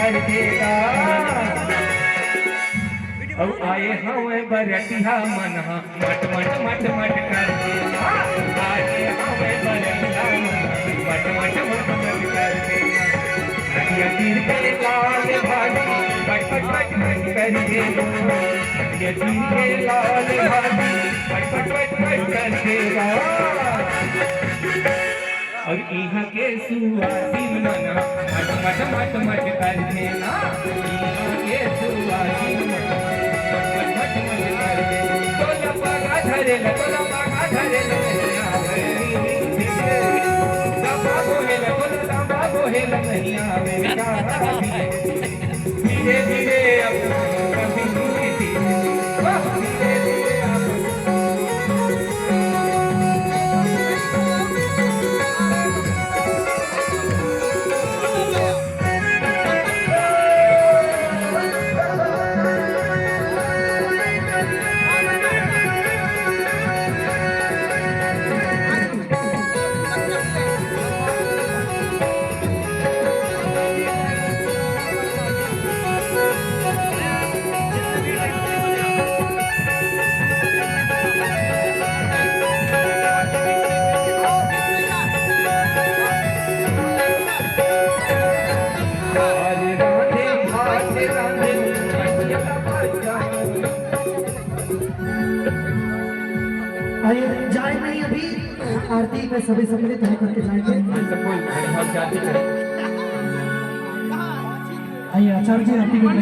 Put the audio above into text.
कर देगा। अब आए हमें बरतिया मनहा मट मट मट मट कर देगा। आए हमें बरतिया मट मट मट मट कर देगा। नदिया तीर के लाल भाजी पट पट पट पट कर देगा। नदिया तीर के लाल भाजी पट पट पट पट कर देगा। और यहाँ के सुवासिन मना मट मट मट मट कर देना। यहाँ के सुवासिन मना मट मट मट कर देना। तोला पागा धरेला तोला पागा धरेला नहीं आवे। दाबा गोहेला तोला दाबा गोहेला नहीं आवे। धीरे धीरे अब कभी धीरे धीरे धीरे धीरे अब आइए जाए नहीं अभी आरती में सभी सम्मिलित होकर के जाएंगे। आइए आचार्य जी आरती में